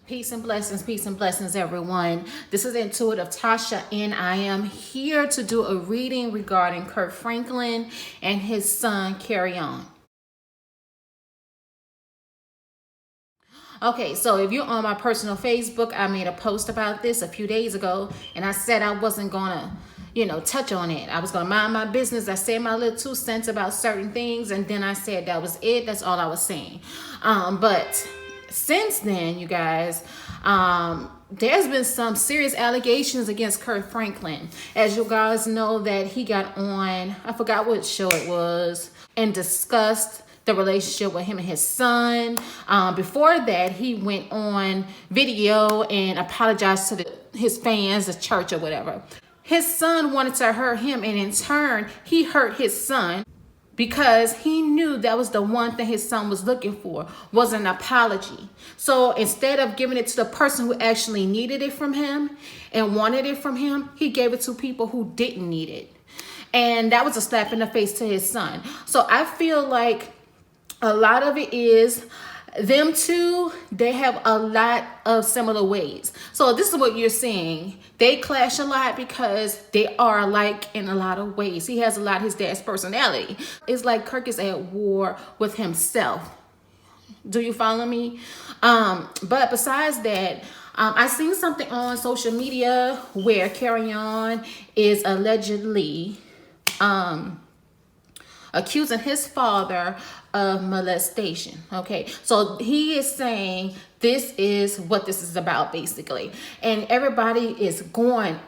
Peace and blessings, everyone. This is Intuitive Tosha, and I am here to do a reading regarding Kirk Franklin and his son, Kerrion. Okay, so if you're on my personal Facebook, I made a post about this a few days ago, and I said I wasn't gonna, touch on it. I was gonna mind my business. I said my little 2 cents about certain things, and then I said that was it. That's all I was saying. But since then, you guys, there's been some serious allegations against Kirk Franklin. As you guys know, that he got on, I forgot what show it was, and discussed the relationship with him and his son. Before that, he went on video and apologized to his fans, the church or whatever. His son wanted to hurt him, and in turn, he hurt his son because he knew that was the one thing his son was looking for, was an apology. So instead of giving it to the person who actually needed it from him and wanted it from him, he gave it to people who didn't need it. And that was a slap in the face to his son. So I feel like a lot of it is them two, they have a lot of similar ways. So this is what you're seeing. They clash a lot because they are alike in a lot of ways. He has a lot of his dad's personality. It's like Kirk is at war with himself. Do you follow me? But besides that, I seen something on social media where Kerrion is allegedly accusing his father of molestation. Okay, so he is saying this is what this is about, basically, and everybody is going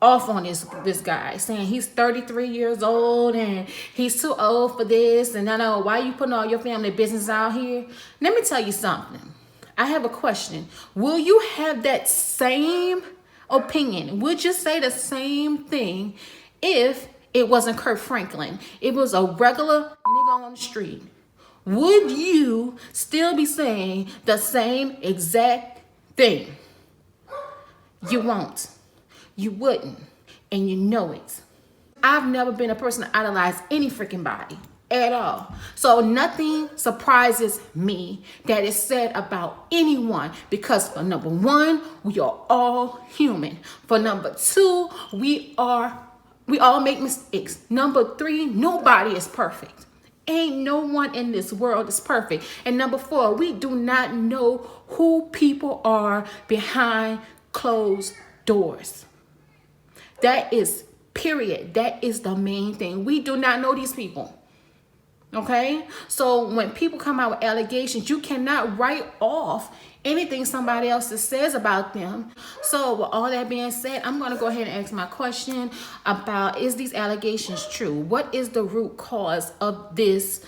off on this guy, saying he's 33 years old and he's too old for this, and I know why you putting all your family business out here. Let me tell you something. I have a question. Will you have that same opinion? Would you say the same thing if it wasn't Kirk Franklin? It was a regular nigga on the street. Would you still be saying the same exact thing? You won't. You wouldn't. And you know it. I've never been a person to idolize any freaking body at all. So nothing surprises me that is said about anyone, because for number one, we are all human. For number two, we all make mistakes. Number three, nobody is perfect. Ain't no one in this world is perfect. And number four, we do not know who people are behind closed doors. That is period. That is the main thing. We do not know these people. Okay? So when people come out with allegations, you cannot write off anything somebody else says about them. So with all that being said, I'm going to go ahead and ask my question about, is these allegations true? What is the root cause of this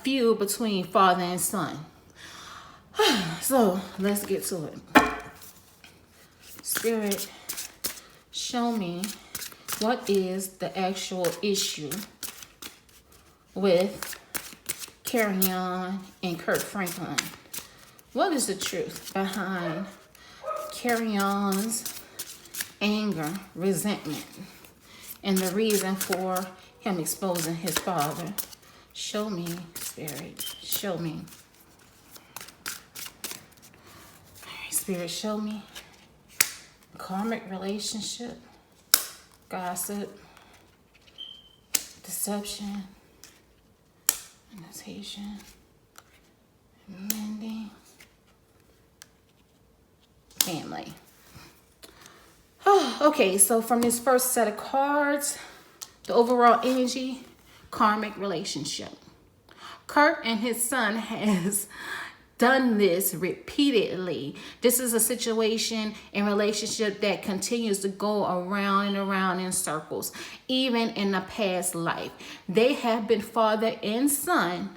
feud between father and son? So let's get to it. Spirit, show me what is the actual issue with Kerrion and Kirk Franklin. What is the truth behind Kerrion's anger, resentment, and the reason for him exposing his father? Show me, Spirit. Show me. All right, Spirit, show me. Karmic relationship, gossip, deception, annotation, mending, family. Oh, okay, so from this first set of cards, the overall energy, karmic relationship. Kirk and his son has done this repeatedly. This is a situation and relationship that continues to go around and around in circles, even in the past life. They have been father and son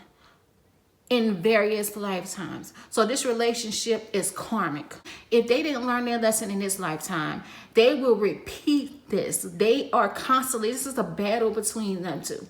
in various lifetimes. So this relationship is karmic. If they didn't learn their lesson in this lifetime, they will repeat this. They are constantly, this is a battle between them two.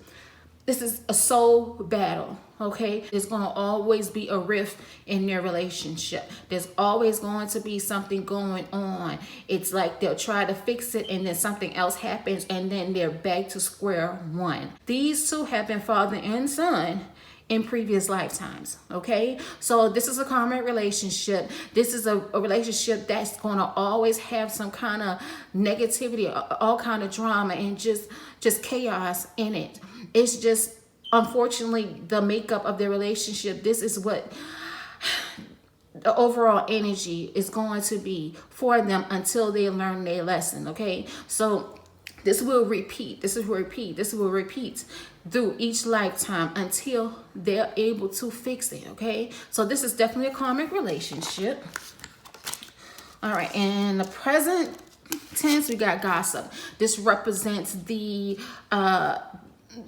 This is a soul battle, okay? There's going to always be a rift in their relationship. There's always going to be something going on. It's like they'll try to fix it and then something else happens and then they're back to square one. These two have been father and son in previous lifetimes. Okay, so this is a karmic relationship. This is a relationship that's going to always have some kind of negativity, all kind of drama, and just chaos in it. It's just, unfortunately, the makeup of their relationship. This is what the overall energy is going to be for them until they learn their lesson. Okay, so this will repeat, this will repeat through each lifetime until they're able to fix it. Okay, so this is definitely a karmic relationship. All right, in the present tense, we got gossip. This represents the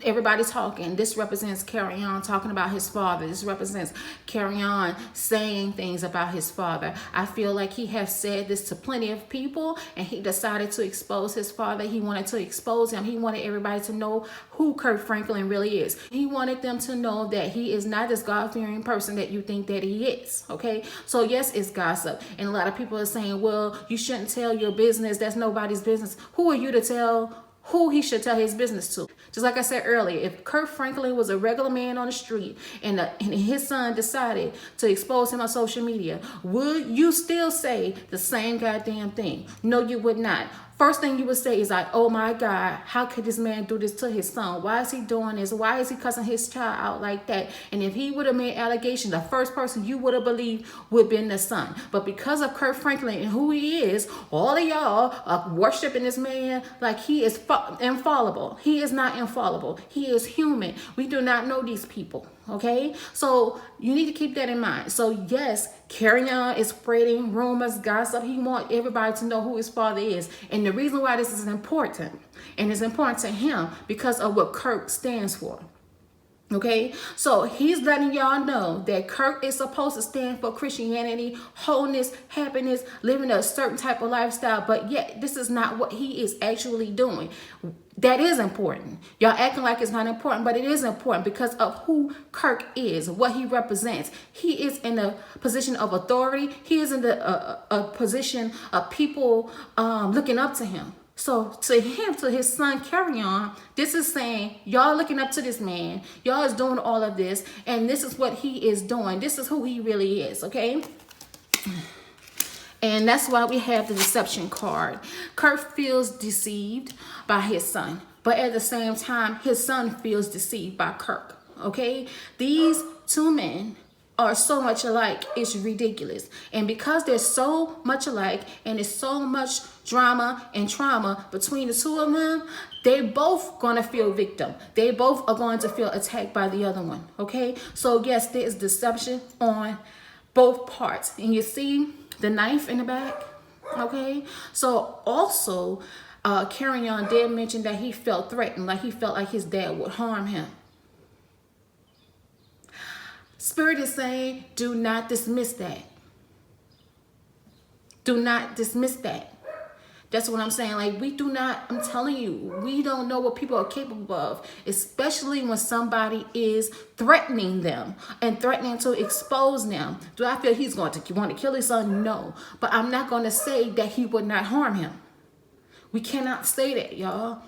everybody talking. This represents Kerrion talking about his father. This represents Kerrion saying things about his father. I feel like he has said this to plenty of people, and he decided to expose his father. He wanted to expose him. He wanted everybody to know who Kirk Franklin really is. He wanted them to know that he is not this God-fearing person that you think that he is. Okay, so yes, it's gossip, and a lot of people are saying, well, you shouldn't tell your business. That's nobody's business. Who are you to tell who he should tell his business to? Just like I said earlier, if Kirk Franklin was a regular man on the street and his son decided to expose him on social media, would you still say the same goddamn thing? No, you would not. First thing you would say is like, oh my God, how could this man do this to his son? Why is he doing this? Why is he cussing his child out like that? And if he would have made allegations, the first person you would have believed would have been the son. But because of Kirk Franklin and who he is, all of y'all are worshiping this man like he is infallible. He is not infallible. He is human. We do not know these people. Okay, so you need to keep that in mind. So yes, Kerrion is spreading rumors, gossip. He wants everybody to know who his father is. And the reason why this is important, and it's important to him because of what Kirk stands for. Okay, so he's letting y'all know that Kirk is supposed to stand for Christianity, wholeness, happiness, living a certain type of lifestyle, but yet this is not what he is actually doing. That is important. Y'all acting like it's not important, but it is important because of who Kirk is, what he represents. He is in a position of authority. He is in a position of people looking up to him. So to him, to his son Kerrion, this is saying, y'all looking up to this man. Y'all is doing all of this, and this is what he is doing. This is who he really is, okay? And that's why we have the deception card. Kirk feels deceived by his son, but at the same time, his son feels deceived by Kirk, okay? These two men are so much alike, it's ridiculous. And because they're so much alike and there's so much drama and trauma between the two of them, they both gonna feel victim. They both are going to feel attacked by the other one, okay? So yes, there is deception on both parts. And you see the knife in the back, okay? So also, Kerrion did mention that he felt threatened, like he felt like his dad would harm him. Spirit is saying, do not dismiss that. Do not dismiss that. That's what I'm saying. Like, we do not, I'm telling you, we don't know what people are capable of, especially when somebody is threatening them and threatening to expose them. Do I feel he's going to want to kill his son? No. But I'm not going to say that he would not harm him. We cannot say that, y'all,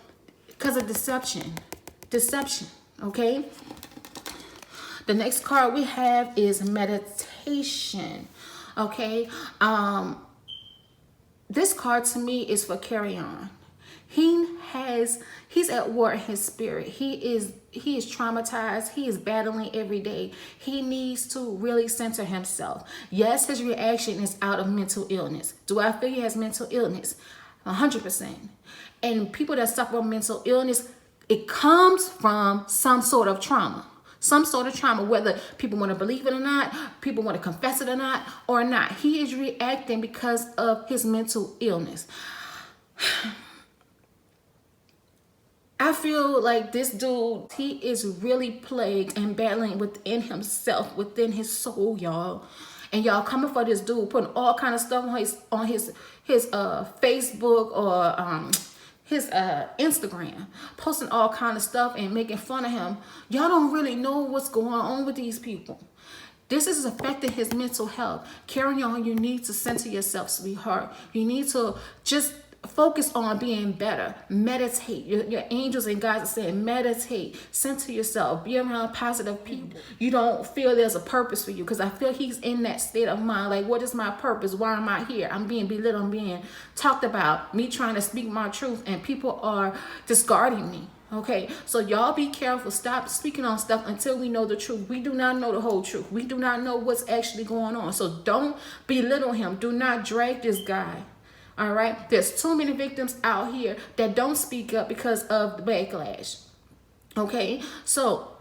because of deception. Deception, okay? The next card we have is meditation, okay? This card to me is for Kerrion. He's at war in his spirit. He is traumatized. He is battling every day. He needs to really center himself. Yes, his reaction is out of mental illness. Do I feel he has mental illness? 100%. And people that suffer from mental illness, it comes from some sort of trauma. Some sort of trauma, whether people want to believe it or not, people want to confess it or not. He is reacting because of his mental illness. I feel like this dude, he is really plagued and battling within himself, within his soul, y'all. And y'all coming for this dude, putting all kind of stuff on his Facebook or his Instagram, posting all kind of stuff and making fun of him. Y'all don't really know what's going on with these people. This is affecting his mental health. Kerrion, you need to center yourself, sweetheart. You need to just focus on being better. Meditate. Your angels and guides are saying meditate, center yourself, be around positive people. You don't feel there's a purpose for you, because I feel he's in that state of mind, like, what is my purpose? Why am I here? I'm being belittled, I'm being talked about, me trying to speak my truth, and people are discarding me. Okay, so y'all be careful. Stop speaking on stuff until we know the truth. We do not know the whole truth. We do not know what's actually going on. So don't belittle him. Do not drag this guy. All right, there's too many victims out here that don't speak up because of the backlash. Okay, so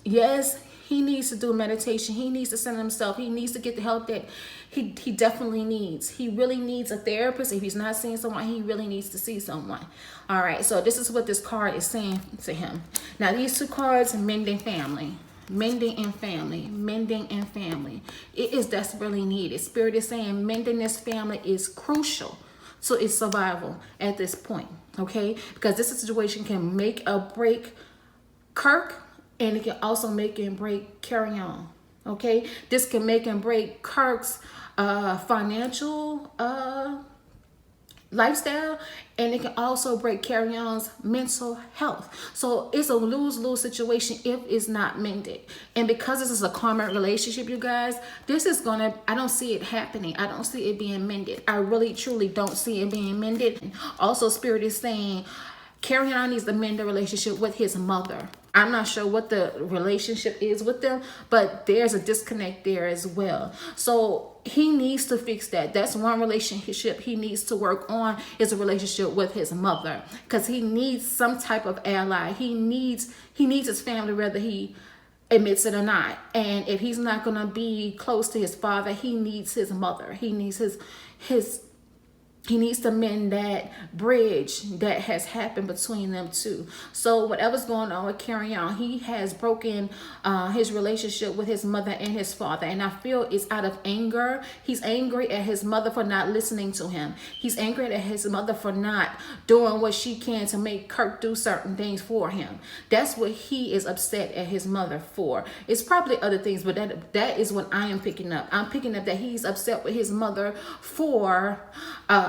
yes, he needs to do meditation. He needs to center himself. He needs to get the help that he definitely needs. He really needs a therapist. If he's not seeing someone, he really needs to see someone. All right, so this is what this card is saying to him. Now, these two cards, mending family. Mending and family, mending and family. It is desperately needed. Spirit is saying mending this family is crucial to its survival at this point, okay? Because this situation can make or break Kirk, and it can also make and break Kerrion, okay? This can make and break Kirk's financial lifestyle, and it can also break Kerrion's mental health. So it's a lose-lose situation if it's not mended. And because this is a karmic relationship, you guys, this is gonna, I don't see it happening. I don't see it being mended. I really truly don't see it being mended. Also, Spirit is saying Kerrion needs to mend the relationship with his mother. I'm not sure what the relationship is with them, but there's a disconnect there as well. So he needs to fix that. That's one relationship he needs to work on, is a relationship with his mother, because he needs some type of ally. He needs his family, whether he admits it or not. And if he's not going to be close to his father, he needs his mother. He needs he needs to mend that bridge that has happened between them two. So whatever's going on with Kerrion, he has broken his relationship with his mother and his father. And I feel it's out of anger. He's angry at his mother for not listening to him. He's angry at his mother for not doing what she can to make Kirk do certain things for him. That's what he is upset at his mother for. It's probably other things, but that is what I am picking up. I'm picking up that he's upset with his mother for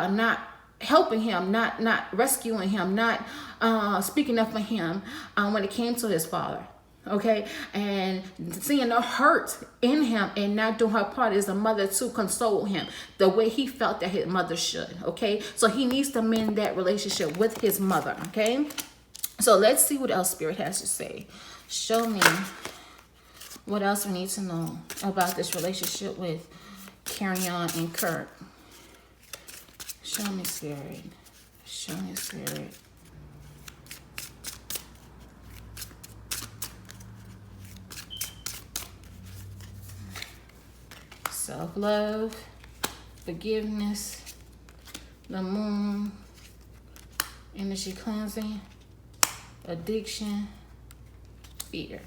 not helping him, not rescuing him, not speaking up for him when it came to his father. Okay, and seeing the hurt in him and not doing her part as a mother to console him the way he felt that his mother should. Okay, so he needs to mend that relationship with his mother. Okay, so let's see what else Spirit has to say. Show me what else we need to know about this relationship with Kerrion and Kirk. Show me, Spirit. Show me, Spirit. Self-love, forgiveness, the moon, energy cleansing, addiction, fear.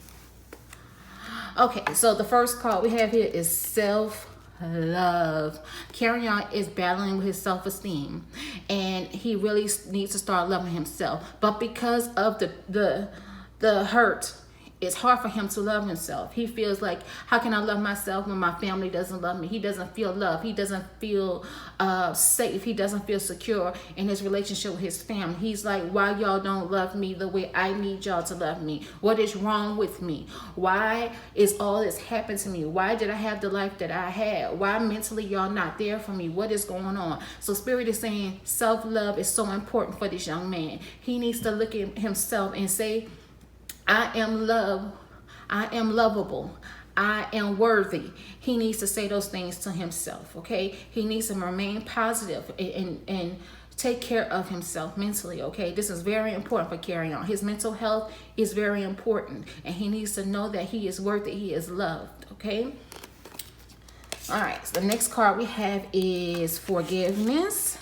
Okay, so the first card we have here is self-love. Kerrion is battling with his self-esteem, and he really needs to start loving himself. But because of the hurt, it's hard for him to love himself. He feels like, how can I love myself when my family doesn't love me? He doesn't feel love. He doesn't feel safe. He doesn't feel secure in his relationship with his family. He's like, why y'all don't love me the way I need y'all to love me? What is wrong with me? Why is all this happened to me? Why did I have the life that I had? Why mentally y'all not there for me? What is going on? So Spirit is saying self-love is so important for this young man. He needs to look at himself and say, I am loved. I am lovable. I am worthy. He needs to say those things to himself, okay? He needs to remain positive and take care of himself mentally, okay? This is very important for Kerrion. His mental health is very important, and he needs to know that he is worthy, he is loved, okay? All right, so the next card we have is forgiveness.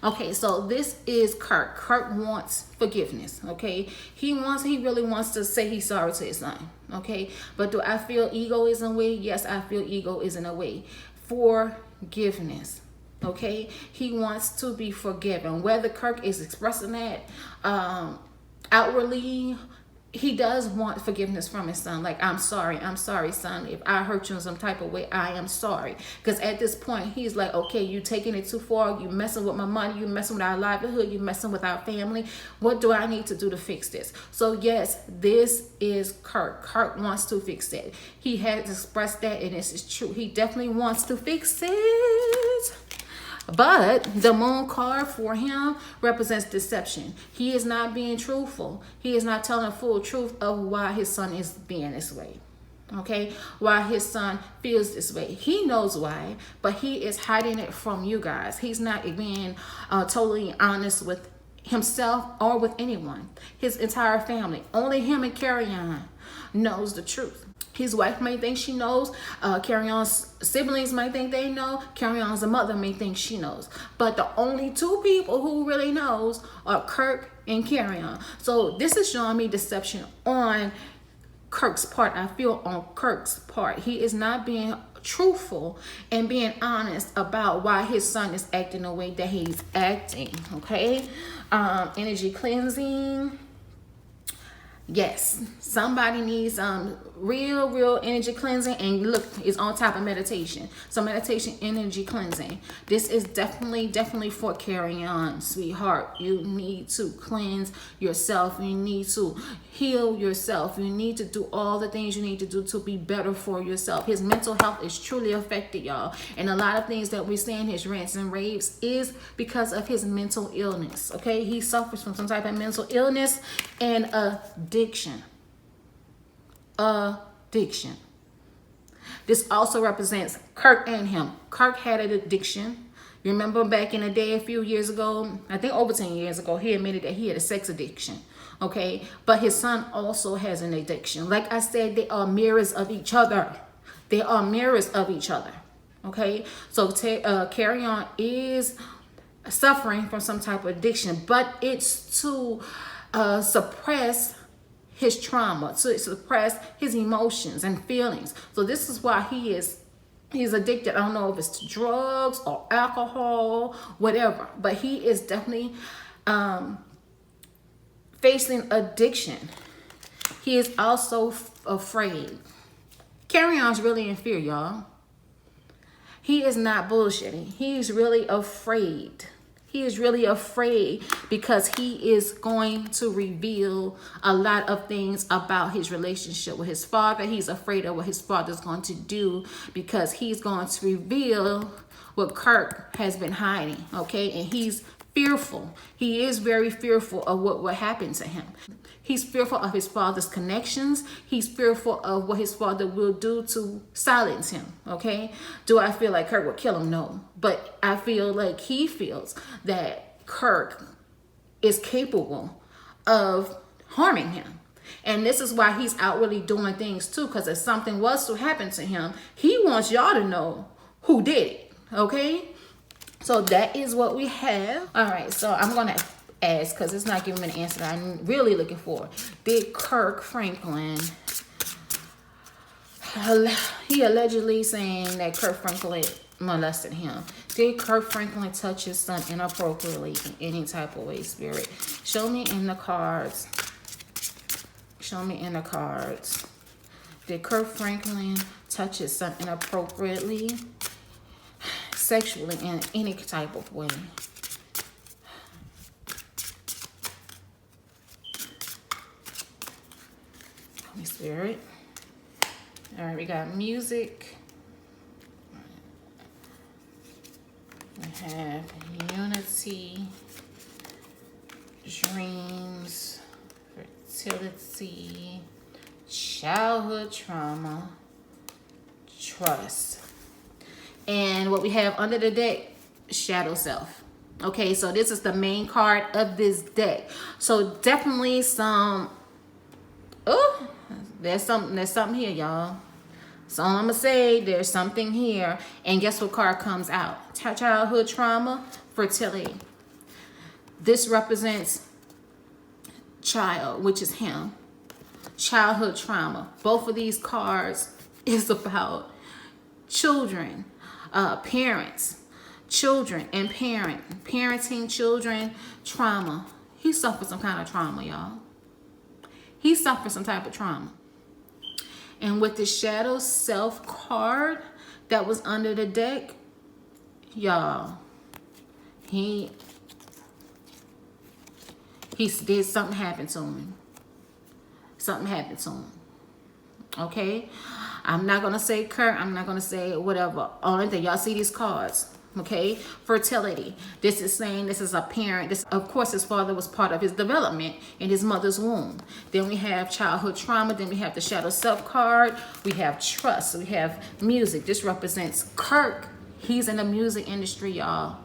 Okay, so this is Kirk. Kirk wants forgiveness, okay? He really wants to say he's sorry to his son, okay? But do I feel ego is in a way? Yes, I feel ego is in a way. Forgiveness, okay? He wants to be forgiven. Whether Kirk is expressing that outwardly, he does want forgiveness from his son. Like, I'm sorry, son. If I hurt you in some type of way, I am sorry. Because at this point, he's like, okay, you taking it too far. You messing with my money. You messing with our livelihood. You messing with our family. What do I need to do to fix this? So yes, this is Kirk. Kirk wants to fix it. He has expressed that, and this is true. He definitely wants to fix it. But the moon card for him represents deception. He is not being truthful. He is not telling the full truth of why his son is being this way. Okay? Why his son feels this way. He knows why, but he is hiding it from you guys. He's not being totally honest with himself or with anyone. His entire family. Only him and Kerrion knows the truth. His wife may think she knows. Kerrion's siblings might think they know. Kerrion's mother may think she knows. But the only two people who really knows are Kirk and Kerrion. So this is showing me deception on Kirk's part. I feel on Kirk's part. He is not being truthful and being honest about why his son is acting the way that he's acting. Okay? Energy cleansing. Yes, somebody needs real energy cleansing, and look, it's on top of meditation. So meditation, energy cleansing. This is definitely for Kerrion, sweetheart. You need to cleanse yourself. You need to heal yourself. You need to do all the things you need to do to be better for yourself. His mental health is truly affected, y'all. And a lot of things that we're seeing, his rants and raves, is because of his mental illness. Okay, he suffers from some type of mental illness and addiction. This also represents Kirk and him. Kirk had an addiction. You remember back in the day, a few years ago, I think over 10 years ago, he admitted that he had a sex addiction. Okay, but his son also has an addiction. Like I said, they are mirrors of each other. They are mirrors of each other. Okay, so Kerrion is suffering from some type of addiction, but it's to suppress his trauma, to suppress his emotions and feelings. So this is why he's addicted. I don't know if it's to drugs or alcohol, whatever, but he is definitely facing addiction. He is also afraid. Kerrion's really in fear, y'all. He is not bullshitting. He's really afraid. He is really afraid because he is going to reveal a lot of things about his relationship with his father. He's afraid of what his father's going to do because he's going to reveal what Kirk has been hiding, okay? And he's fearful. He is very fearful of what will happen to him. He's fearful of his father's connections. He's fearful of what his father will do to silence him, okay? Do I feel like Kirk would kill him? No. But I feel like he feels that Kirk is capable of harming him. And this is why he's outwardly doing things too, because if something was to happen to him, he wants y'all to know who did it, okay? So that is what we have. All right, so I'm going to ask, because it's not giving me an answer that I'm really looking for. Did Kirk Franklin, he allegedly saying that Kirk Franklin molested him. Did Kirk Franklin touch his son inappropriately in any type of way, Spirit? Show me in the cards. Show me in the cards. Did Kirk Franklin touch his son inappropriately, sexually, in any type of way? Holy Spirit. All right, we got music. We have unity, dreams, fertility, childhood trauma, trust. And what we have under the deck, shadow self. Okay, so this is the main card of this deck. So definitely some, there's something here, y'all. So I'm gonna say there's something here. And guess what card comes out? Childhood trauma, fertility. This represents child, which is him. Childhood trauma. Both of these cards is about children, parents, children and parenting children, trauma. He suffered some kind of trauma, y'all. He suffered some type of trauma. And with the shadow self card that was under the deck, y'all, he did something happen to him. Something happened to him. Okay? I'm not going to say Kirk. I'm not going to say whatever. Only thing, y'all see these cards. Okay? Fertility. This is saying this is a parent. This, of course, his father was part of his development in his mother's womb. Then we have childhood trauma. Then we have the shadow self card. We have trust. We have music. This represents Kirk. He's in the music industry, y'all.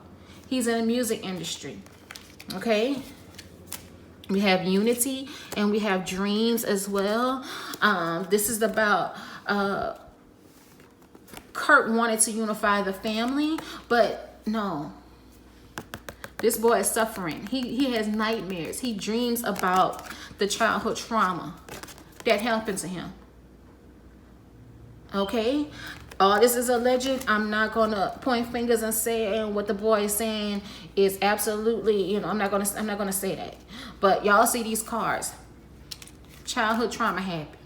He's in the music industry. Okay? We have unity and we have dreams as well. This is about Kurt wanted to unify the family, but no. This boy is suffering. He has nightmares. He dreams about the childhood trauma that happened to him. Okay? All this is alleged. I'm not gonna point fingers and say what the boy is saying is absolutely, you know, I'm not gonna say that. But y'all see these cards. Childhood trauma happened.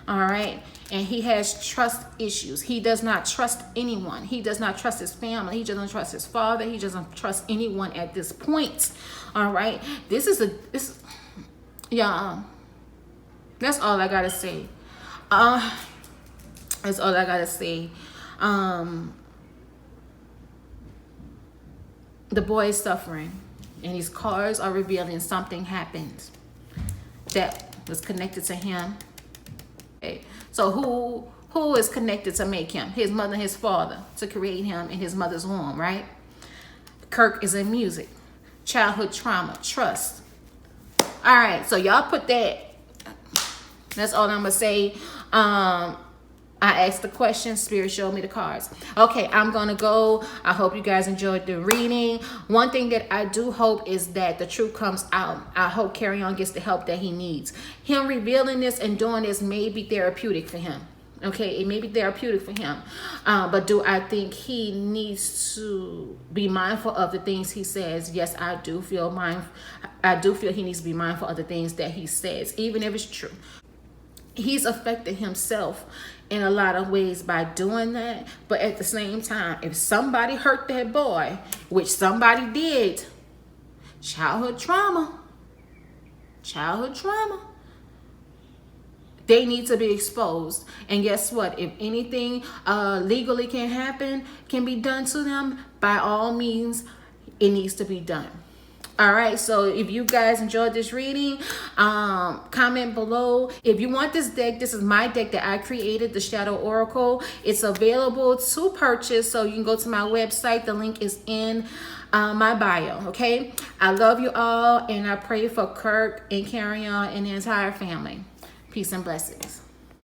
All right. And he has trust issues. He does not trust anyone. He does not trust his family. He doesn't trust his father. He doesn't trust anyone at this point. All right. Yeah. That's all I gotta say. That's all I gotta say. The boy is suffering, and these cards are revealing something happened that was connected to him. Okay. So who is connected to make him? His mother and his father, to create him in his mother's womb, right? Kirk is in music. Childhood trauma, trust. All right, so y'all put that. That's all I'm gonna say. I asked the question, Spirit showed me the cards. Okay, I'm gonna go. I hope you guys enjoyed the reading. One thing that I do hope is that the truth comes out. I hope Kerrion gets the help that he needs. Him revealing this and doing this may be therapeutic for him. Okay, it may be therapeutic for him. But do I think he needs to be mindful of the things he says? Yes, I do feel he needs to be mindful of the things that he says, even if it's true. He's affected himself in a lot of ways by doing that. But at the same time, if somebody hurt that boy, which somebody did, childhood trauma, they need to be exposed. And guess what? If anything legally can be done to them, by all means, it needs to be done. All right, so if you guys enjoyed this reading, comment below. If you want this deck, this is my deck that I created, the Shadow Oracle. It's available to purchase, so you can go to my website. The link is in my bio, okay? I love you all, and I pray for Kirk and Kerrion and the entire family. Peace and blessings.